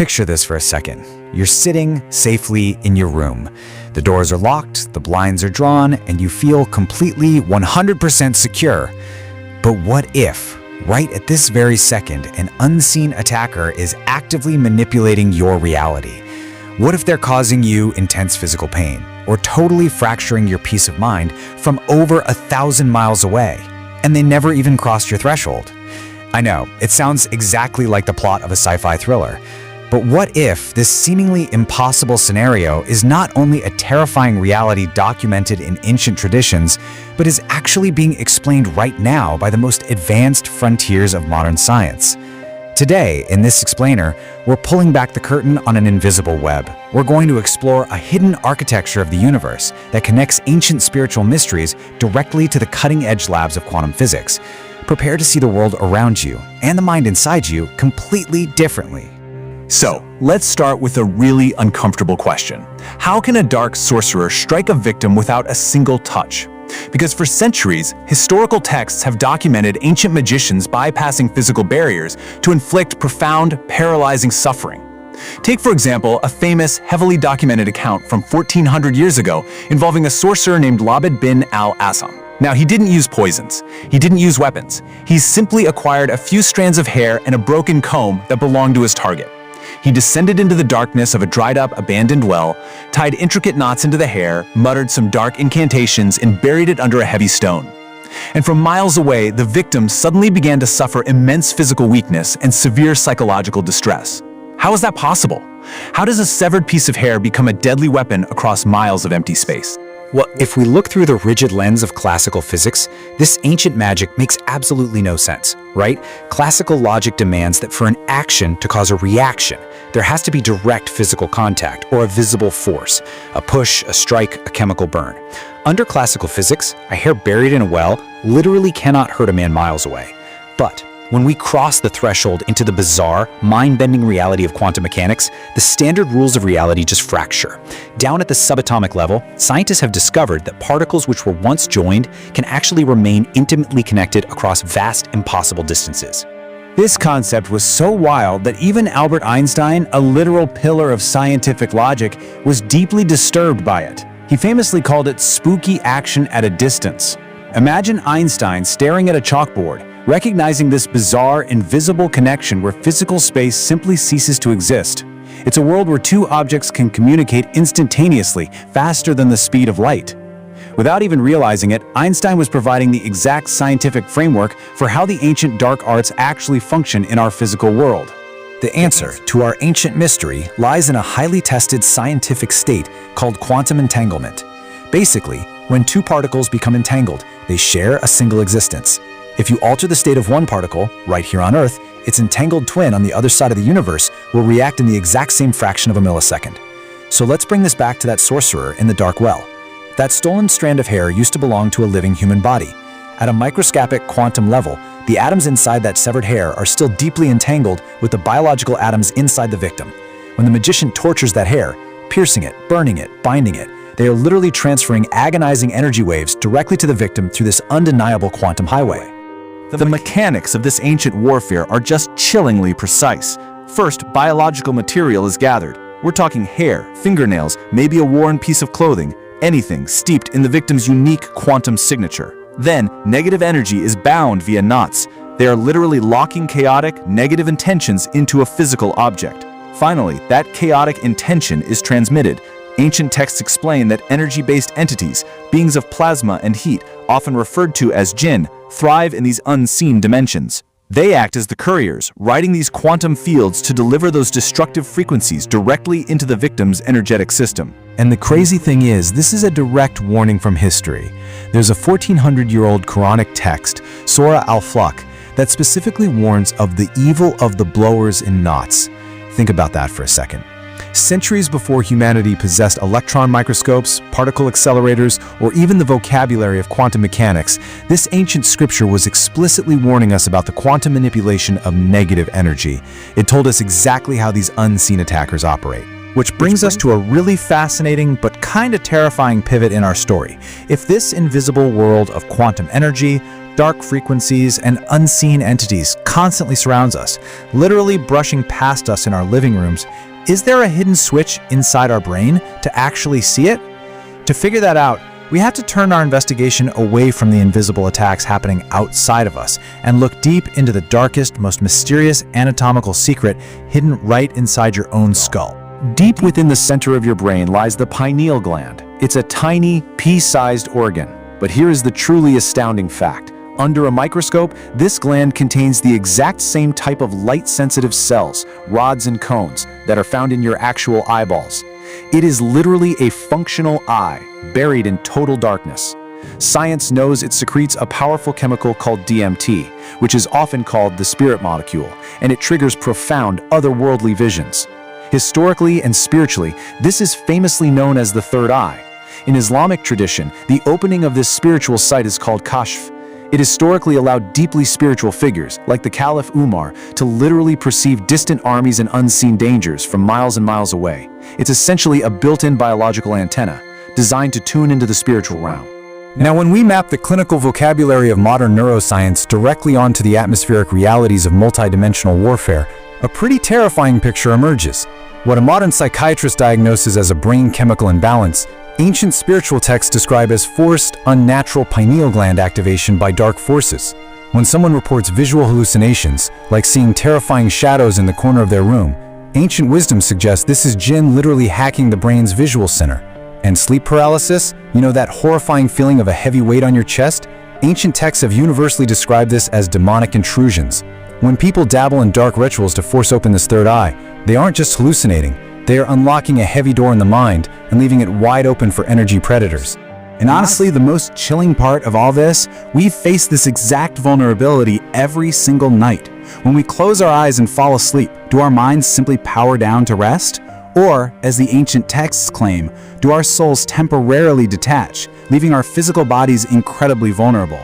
Picture this for a second. You're sitting safely in your room. The doors are locked, the blinds are drawn, and you feel completely 100% secure. But what if, right at this very second, an unseen attacker is actively manipulating your reality? What if they're causing you intense physical pain, or totally fracturing your peace of mind from over 1,000 miles away, and they never even crossed your threshold? I know, it sounds exactly like the plot of a sci-fi thriller. But what if this seemingly impossible scenario is not only a terrifying reality documented in ancient traditions, but is actually being explained right now by the most advanced frontiers of modern science? Today, in this explainer, we're pulling back the curtain on an invisible web. We're going to explore a hidden architecture of the universe that connects ancient spiritual mysteries directly to the cutting-edge labs of quantum physics. Prepare to see the world around you and the mind inside you completely differently. So, let's start with a really uncomfortable question. How can a dark sorcerer strike a victim without a single touch? Because for centuries, historical texts have documented ancient magicians bypassing physical barriers to inflict profound, paralyzing suffering. Take, for example, a famous, heavily documented account from 1400 years ago involving a sorcerer named Labid bin al-Asam. Now, he didn't use poisons. He didn't use weapons. He simply acquired a few strands of hair and a broken comb that belonged to his target. He descended into the darkness of a dried-up, abandoned well, tied intricate knots into the hair, muttered some dark incantations, and buried it under a heavy stone. And from miles away, the victim suddenly began to suffer immense physical weakness and severe psychological distress. How is that possible? How does a severed piece of hair become a deadly weapon across miles of empty space? Well, if we look through the rigid lens of classical physics, this ancient magic makes absolutely no sense, right? Classical logic demands that for an action to cause a reaction, there has to be direct physical contact or a visible force, a push, a strike, a chemical burn. Under classical physics, a hair buried in a well literally cannot hurt a man miles away. But when we cross the threshold into the bizarre, mind-bending reality of quantum mechanics, the standard rules of reality just fracture. Down at the subatomic level, scientists have discovered that particles which were once joined can actually remain intimately connected across vast, impossible distances. This concept was so wild that even Albert Einstein, a literal pillar of scientific logic, was deeply disturbed by it. He famously called it spooky action at a distance. Imagine Einstein staring at a chalkboard, recognizing this bizarre, invisible connection where physical space simply ceases to exist. It's a world where two objects can communicate instantaneously, faster than the speed of light. Without even realizing it, Einstein was providing the exact scientific framework for how the ancient dark arts actually function in our physical world. The answer to our ancient mystery lies in a highly tested scientific state called quantum entanglement. Basically, when two particles become entangled, they share a single existence. If you alter the state of one particle, right here on Earth, its entangled twin on the other side of the universe will react in the exact same fraction of a millisecond. So let's bring this back to that sorcerer in the dark well. That stolen strand of hair used to belong to a living human body. At a microscopic quantum level, the atoms inside that severed hair are still deeply entangled with the biological atoms inside the victim. When the magician tortures that hair, piercing it, burning it, binding it, they are literally transferring agonizing energy waves directly to the victim through this undeniable quantum highway. The mechanics of this ancient warfare are just chillingly precise. First, biological material is gathered. We're talking hair, fingernails, maybe a worn piece of clothing, anything steeped in the victim's unique quantum signature. Then, negative energy is bound via knots. They are literally locking chaotic, negative intentions into a physical object. Finally, that chaotic intention is transmitted. Ancient texts explain that energy-based entities, beings of plasma and heat, often referred to as jinn, thrive in these unseen dimensions. They act as the couriers, riding these quantum fields to deliver those destructive frequencies directly into the victim's energetic system. And the crazy thing is, this is a direct warning from history. There's a 1400-year-old Quranic text, Surah Al-Falaq, that specifically warns of the evil of the blowers in knots. Think about that for a second. Centuries before humanity possessed electron microscopes, particle accelerators, or even the vocabulary of quantum mechanics, this ancient scripture was explicitly warning us about the quantum manipulation of negative energy. It told us exactly how these unseen attackers operate. Which brings us to a really fascinating but kind of terrifying pivot in our story. If this invisible world of quantum energy, Dark frequencies and unseen entities constantly surrounds us, literally brushing past us in our living rooms. Is there a hidden switch inside our brain to actually see it? To figure that out, we have to turn our investigation away from the invisible attacks happening outside of us and look deep into the darkest, most mysterious anatomical secret hidden right inside your own skull. Deep within the center of your brain lies the pineal gland. It's a tiny, pea-sized organ. But here is the truly astounding fact. Under a microscope, this gland contains the exact same type of light-sensitive cells, rods and cones, that are found in your actual eyeballs. It is literally a functional eye, buried in total darkness. Science knows it secretes a powerful chemical called DMT, which is often called the spirit molecule, and it triggers profound, otherworldly visions. Historically and spiritually, this is famously known as the third eye. In Islamic tradition, the opening of this spiritual sight is called kashf. It historically allowed deeply spiritual figures, like the Caliph Umar, to literally perceive distant armies and unseen dangers from miles and miles away. It's essentially a built-in biological antenna, designed to tune into the spiritual realm. Now, when we map the clinical vocabulary of modern neuroscience directly onto the atmospheric realities of multidimensional warfare, a pretty terrifying picture emerges. What a modern psychiatrist diagnoses as a brain chemical imbalance, ancient spiritual texts describe as forced, unnatural pineal gland activation by dark forces. When someone reports visual hallucinations, like seeing terrifying shadows in the corner of their room, ancient wisdom suggests this is jinn literally hacking the brain's visual center. And sleep paralysis, you know that horrifying feeling of a heavy weight on your chest? Ancient texts have universally described this as demonic intrusions. When people dabble in dark rituals to force open this third eye, they aren't just hallucinating. They are unlocking a heavy door in the mind and leaving it wide open for energy predators. And honestly, the most chilling part of all this, we face this exact vulnerability every single night. When we close our eyes and fall asleep, do our minds simply power down to rest? Or, as the ancient texts claim, do our souls temporarily detach, leaving our physical bodies incredibly vulnerable?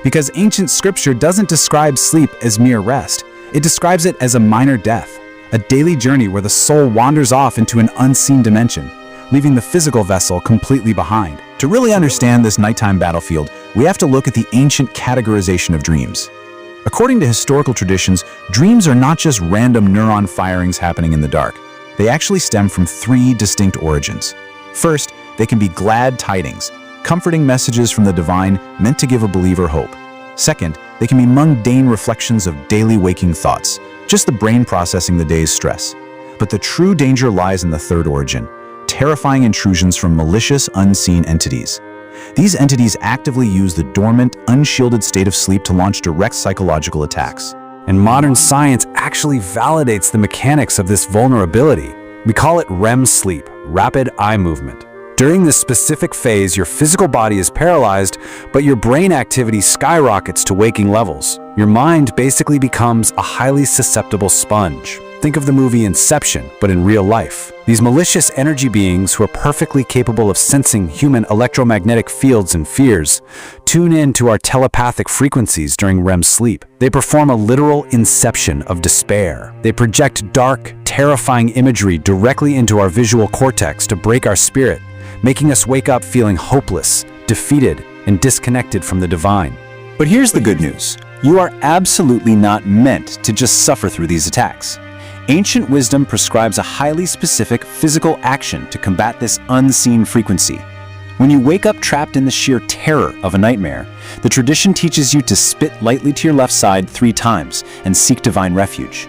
Because ancient scripture doesn't describe sleep as mere rest. It describes it as a minor death, a daily journey where the soul wanders off into an unseen dimension, leaving the physical vessel completely behind. To really understand this nighttime battlefield, we have to look at the ancient categorization of dreams. According to historical traditions, dreams are not just random neuron firings happening in the dark. They actually stem from three distinct origins. First, they can be glad tidings, comforting messages from the divine meant to give a believer hope. Second, they can be mundane reflections of daily waking thoughts, just the brain processing the day's stress. But the true danger lies in the third origin, terrifying intrusions from malicious, unseen entities. These entities actively use the dormant, unshielded state of sleep to launch direct psychological attacks. And modern science actually validates the mechanics of this vulnerability. We call it REM sleep, rapid eye movement. During this specific phase, your physical body is paralyzed, but your brain activity skyrockets to waking levels. Your mind basically becomes a highly susceptible sponge. Think of the movie Inception, but in real life. These malicious energy beings who are perfectly capable of sensing human electromagnetic fields and fears tune in to our telepathic frequencies during REM sleep. They perform a literal inception of despair. They project dark, terrifying imagery directly into our visual cortex to break our spirit, making us wake up feeling hopeless, defeated, and disconnected from the divine. But here's the good news. You are absolutely not meant to just suffer through these attacks. Ancient wisdom prescribes a highly specific physical action to combat this unseen frequency. When you wake up trapped in the sheer terror of a nightmare, the tradition teaches you to spit lightly to your left side 3 times and seek divine refuge.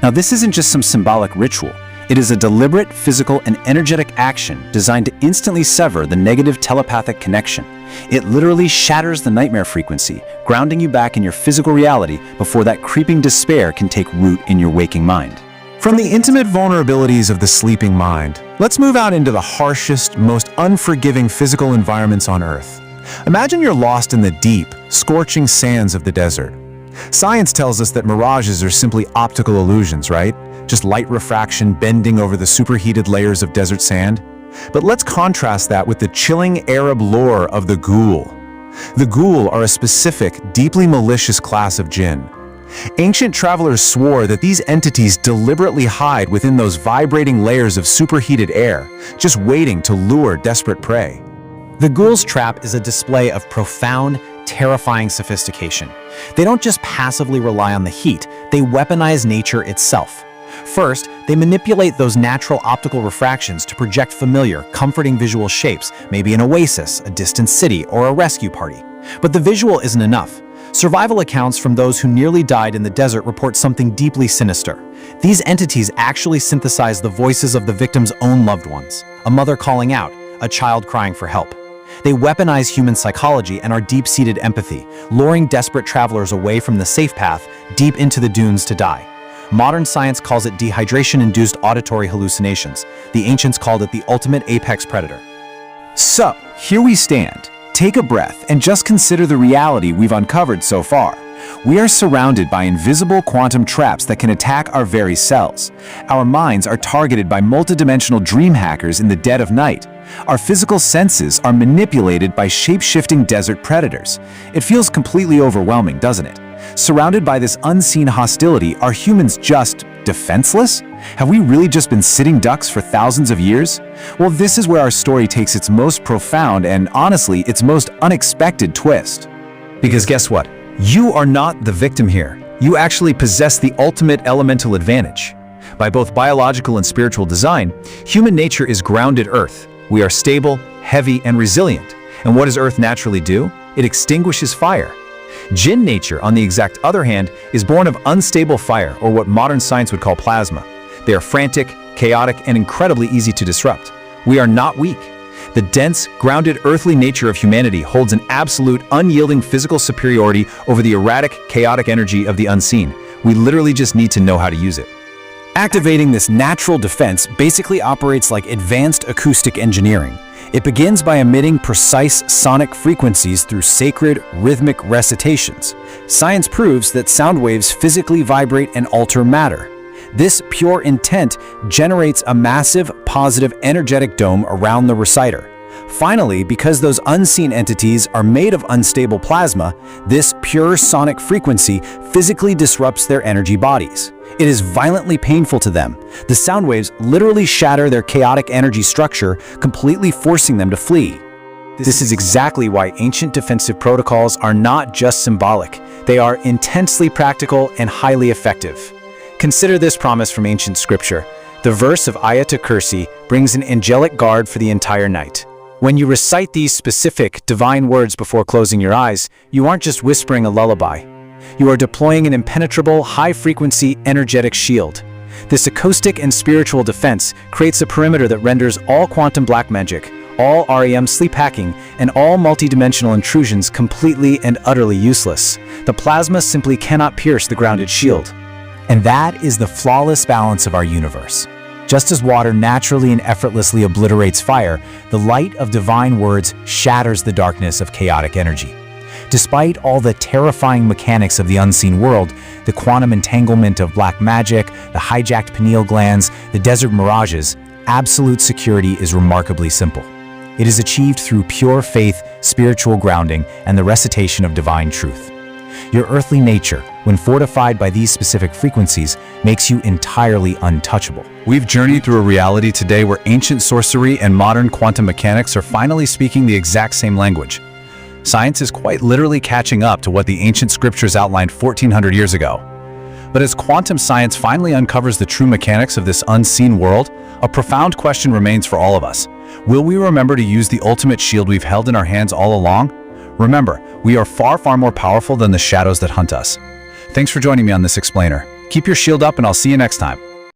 Now, this isn't just some symbolic ritual. It is a deliberate physical and energetic action designed to instantly sever the negative telepathic connection. It literally shatters the nightmare frequency, grounding you back in your physical reality before that creeping despair can take root in your waking mind. From the intimate vulnerabilities of the sleeping mind, let's move out into the harshest, most unforgiving physical environments on Earth. Imagine you're lost in the deep, scorching sands of the desert. Science tells us that mirages are simply optical illusions, right? Just light refraction bending over the superheated layers of desert sand. But let's contrast that with the chilling Arab lore of the ghoul. The ghoul are a specific, deeply malicious class of jinn. Ancient travelers swore that these entities deliberately hide within those vibrating layers of superheated air, just waiting to lure desperate prey. The ghoul's trap is a display of profound, terrifying sophistication. They don't just passively rely on the heat, they weaponize nature itself. First, they manipulate those natural optical refractions to project familiar, comforting visual shapes, maybe an oasis, a distant city, or a rescue party. But the visual isn't enough. Survival accounts from those who nearly died in the desert report something deeply sinister. These entities actually synthesize the voices of the victim's own loved ones, a mother calling out, a child crying for help. They weaponize human psychology and our deep-seated empathy, luring desperate travelers away from the safe path deep into the dunes to die. Modern science calls it dehydration-induced auditory hallucinations. The ancients called it the ultimate apex predator. So, here we stand. Take a breath and just consider the reality we've uncovered so far. We are surrounded by invisible quantum traps that can attack our very cells. Our minds are targeted by multidimensional dream hackers in the dead of night. Our physical senses are manipulated by shape-shifting desert predators. It feels completely overwhelming, doesn't it? Surrounded by this unseen hostility, are humans just defenseless? Have we really just been sitting ducks for thousands of years? Well, this is where our story takes its most profound and, honestly, its most unexpected twist. Because guess what? You are not the victim here. You actually possess the ultimate elemental advantage. By both biological and spiritual design, human nature is grounded Earth. We are stable, heavy, and resilient. And what does Earth naturally do? It extinguishes fire. Jinn nature, on the exact other hand, is born of unstable fire, or what modern science would call plasma. They are frantic, chaotic, and incredibly easy to disrupt. We are not weak. The dense, grounded earthly nature of humanity holds an absolute, unyielding physical superiority over the erratic, chaotic energy of the unseen. We literally just need to know how to use it. Activating this natural defense basically operates like advanced acoustic engineering. It begins by emitting precise sonic frequencies through sacred, rhythmic recitations. Science proves that sound waves physically vibrate and alter matter. This pure intent generates a massive, positive, energetic dome around the reciter. Finally, because those unseen entities are made of unstable plasma, this pure sonic frequency physically disrupts their energy bodies. It is violently painful to them. The sound waves literally shatter their chaotic energy structure, completely forcing them to flee. This is exactly why ancient defensive protocols are not just symbolic. They are intensely practical and highly effective. Consider this promise from ancient scripture. The verse of Ayatul Kursi brings an angelic guard for the entire night. When you recite these specific, divine words before closing your eyes, you aren't just whispering a lullaby. You are deploying an impenetrable, high-frequency, energetic shield. This acoustic and spiritual defense creates a perimeter that renders all quantum black magic, all REM sleep hacking, and all multidimensional intrusions completely and utterly useless. The plasma simply cannot pierce the grounded shield. And that is the flawless balance of our universe. Just as water naturally and effortlessly obliterates fire, the light of divine words shatters the darkness of chaotic energy. Despite all the terrifying mechanics of the unseen world, the quantum entanglement of black magic, the hijacked pineal glands, the desert mirages, absolute security is remarkably simple. It is achieved through pure faith, spiritual grounding, and the recitation of divine truth. Your earthly nature, when fortified by these specific frequencies, makes you entirely untouchable. We've journeyed through a reality today where ancient sorcery and modern quantum mechanics are finally speaking the exact same language. Science is quite literally catching up to what the ancient scriptures outlined 1400 years ago. But as quantum science finally uncovers the true mechanics of this unseen world, a profound question remains for all of us. Will we remember to use the ultimate shield we've held in our hands all along? Remember, we are far, far more powerful than the shadows that hunt us. Thanks for joining me on this explainer. Keep your shield up and I'll see you next time.